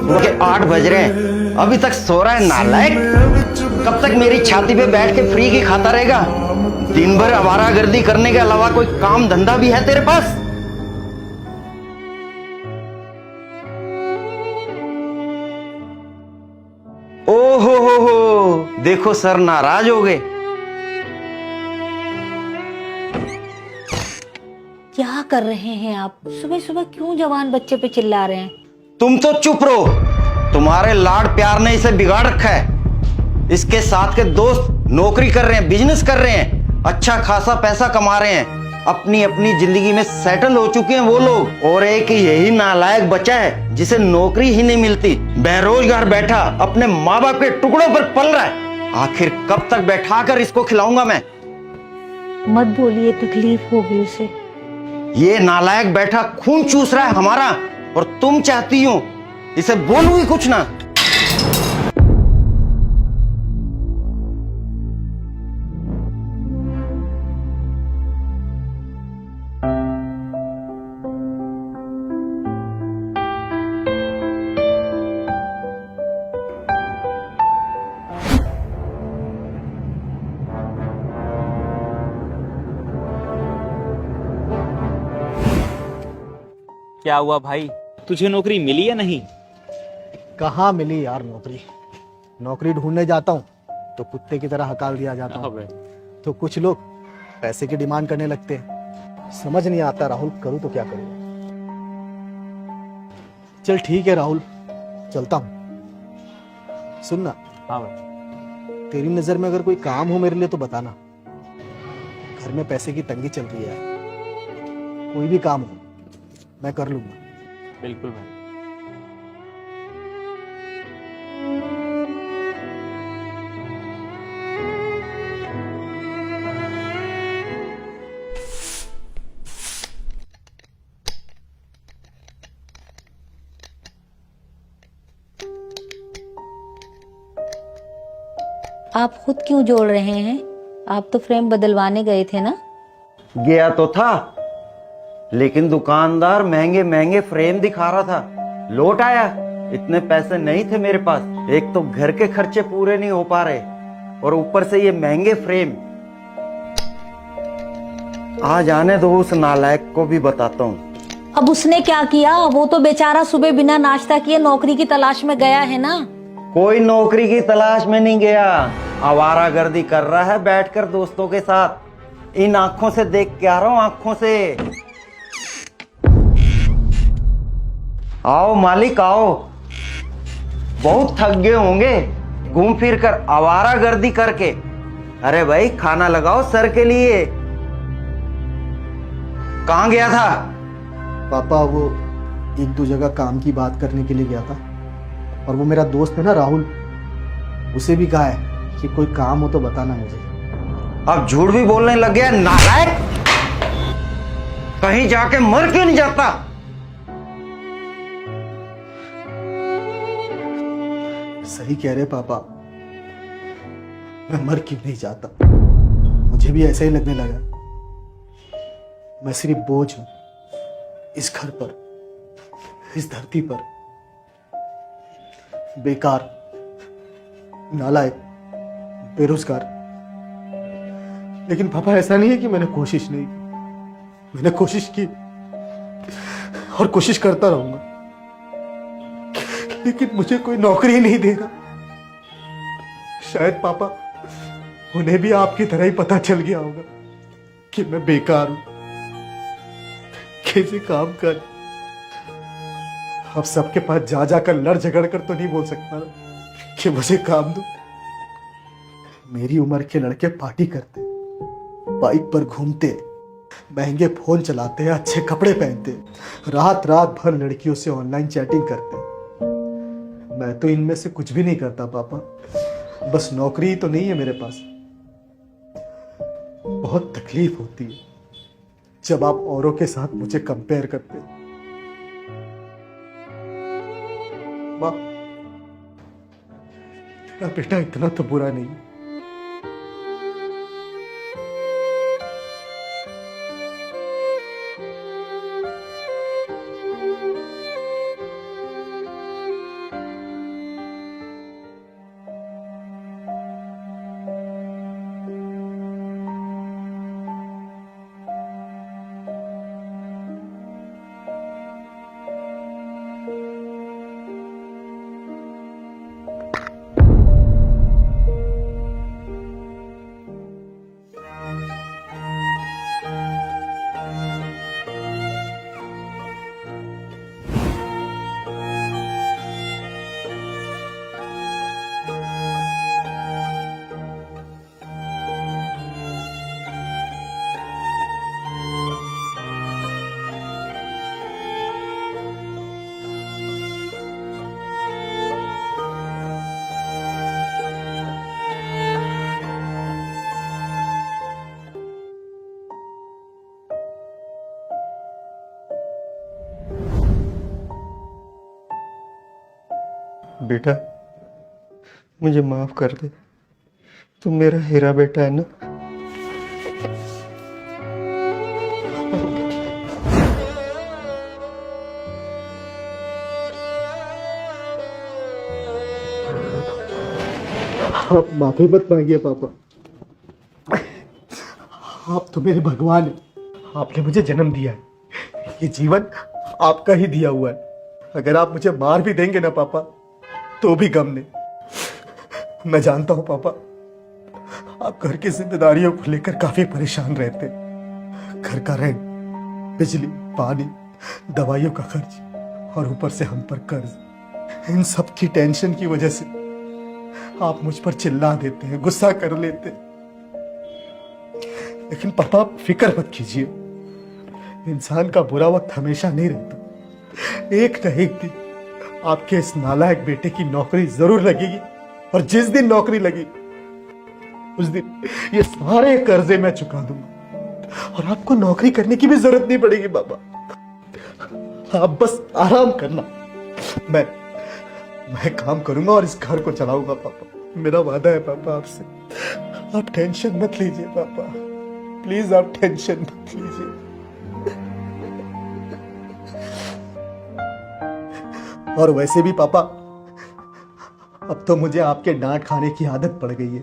सुबह के 8 बज रहे हैं, अभी तक सो रहा है नालायक। कब तक मेरी छाती पे बैठ के फ्री की खाता रहेगा? दिन भर आवारागर्दी करने के अलावा कोई काम धंधा भी है तेरे पास? ओ हो, देखो सर नाराज हो गए। क्या कर रहे हैं आप? सुबह सुबह क्यों जवान बच्चे पे चिल्ला रहे हैं? तुम तो चुप रहो, तुम्हारे लाड प्यार ने इसे बिगाड़ रखा है। इसके साथ के दोस्त नौकरी कर रहे हैं, बिजनेस कर रहे हैं, अच्छा खासा पैसा कमा रहे हैं, अपनी अपनी जिंदगी में सेटल हो चुके हैं वो लोग, और एक यही नालायक बचा है जिसे नौकरी ही नहीं मिलती, बेरोजगार बैठा अपने माँ बाप के टुकड़ों पर पल रहा है। आखिर कब तक बैठा कर इसको खिलाऊंगा मैं? मत बोलिए, तकलीफ होगी उसे। ये नालायक बैठा खून चूस रहा है हमारा, और तुम चाहती हो इसे बोलूं ही कुछ ना। क्या हुआ भाई, तुझे नौकरी मिली या नहीं? कहाँ मिली यार नौकरी। नौकरी ढूंढने जाता हूँ तो कुत्ते की तरह हकाल दिया जाता हूँ। तो कुछ लोग पैसे की डिमांड करने लगते हैं। समझ नहीं आता राहुल, करूँ तो क्या करूँ। चल ठीक है राहुल, चलता हूँ। सुनना, हाँ भाई। तेरी नजर में अगर कोई काम हो मेरे लिए तो बताना। घर में पैसे की तंगी चल रही है, कोई भी काम हो मैं कर लूंगा। बिल्कुल भाई। आप खुद क्यों जोड़ रहे हैं? आप तो फ्रेम बदलवाने गए थे ना? गया तो था, लेकिन दुकानदार महंगे महंगे फ्रेम दिखा रहा था। लौट आया, इतने पैसे नहीं थे मेरे पास। एक तो घर के खर्चे पूरे नहीं हो पा रहे, और ऊपर से ये महंगे फ्रेम। आ जाने दो, उस नालायक को भी बताता हूँ। अब उसने क्या किया? वो तो बेचारा सुबह बिना नाश्ता किए नौकरी की तलाश में गया है ना। कोई नौकरी की तलाश में नहीं गया, आवारागर्दी कर रहा है बैठकर दोस्तों के साथ। इन आंखों से देख के आ रहा हूं, आंखों से। आओ मालिक आओ, बहुत थक गए होंगे घूम फिर कर आवारागर्दी करके। अरे भाई खाना लगाओ सर के लिए। कहां गया था? पापा वो एक दो जगह काम की बात करने के लिए गया था, और वो मेरा दोस्त है ना राहुल, उसे भी कहा है कि कोई काम हो तो बताना मुझे। अब झूठ भी बोलने लग गया नालायक। कहीं जाके मर क्यों नहीं जाता? सही कह रहे पापा, मैं मर क्यों नहीं जाता। मुझे भी ऐसा ही लगने लगा। मैं सिर्फ बोझ हूं इस घर पर, इस धरती पर। बेकार, नालायक, बेरोजगार। लेकिन पापा ऐसा नहीं है कि मैंने कोशिश नहीं की। मैंने कोशिश की और कोशिश करता रहूंगा, लेकिन मुझे कोई नौकरी नहीं देगा। शायद पापा उन्हें भी आपकी तरह ही पता चल गया होगा कि मैं बेकार हूं, कैसे काम कर। अब सबके पास जा जाकर लड़ झगड़ कर तो नहीं बोल सकता ना कि मुझे काम दो। मेरी उम्र के लड़के पार्टी करते, बाइक पर घूमते, महंगे फोन चलाते हैं, अच्छे कपड़े पहनते, रात रात भर लड़कियों से ऑनलाइन चैटिंग करते। मैं तो इनमें से कुछ भी नहीं करता पापा। बस नौकरी ही तो नहीं है मेरे पास। बहुत तकलीफ होती है जब आप औरों के साथ मुझे कंपेयर करते। माँ, तेरा बेटा इतना तो बुरा नहीं। बेटा मुझे माफ कर दे, तुम मेरा हीरा बेटा है ना। आप माफी मत मांगिए पापा, आप तो मेरे भगवान हैं। आपने मुझे जन्म दिया है, ये जीवन आपका ही दिया हुआ है। अगर आप मुझे मार भी देंगे ना पापा तो भी गम नहीं। मैं जानता हूं पापा, आप घर की जिम्मेदारियों को लेकर काफी परेशान रहते हैं। घर का रेंट, बिजली, पानी, दवाइयों का खर्च और ऊपर से हम पर कर्ज। इन सब की टेंशन की वजह से आप मुझ पर चिल्ला देते हैं, गुस्सा कर लेते हैं। लेकिन पापा आप फिक्र मत कीजिए, इंसान का बुरा वक्त हमेशा नहीं रहता। एक न एक दिन आपके इस नालायक बेटे की नौकरी जरूर लगेगी, और जिस दिन नौकरी लगी उस दिन ये सारे कर्जे मैं चुका दूंगा और आपको नौकरी करने की भी जरूरत नहीं पड़ेगी पापा। आप बस आराम करना, मैं काम करूंगा और इस घर को चलाऊंगा पापा। मेरा वादा है पापा आपसे। आप टेंशन मत लीजिए पापा, प्लीज आप टेंशन मत लीजिए। और वैसे भी पापा अब तो मुझे आपके डांट खाने की आदत पड़ गई है।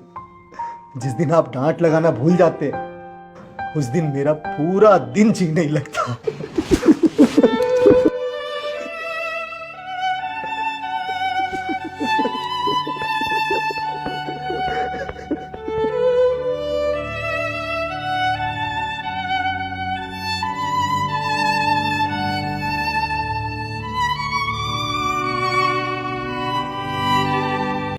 जिस दिन आप डांट लगाना भूल जाते हैं उस दिन मेरा पूरा दिन जी नहीं लगता।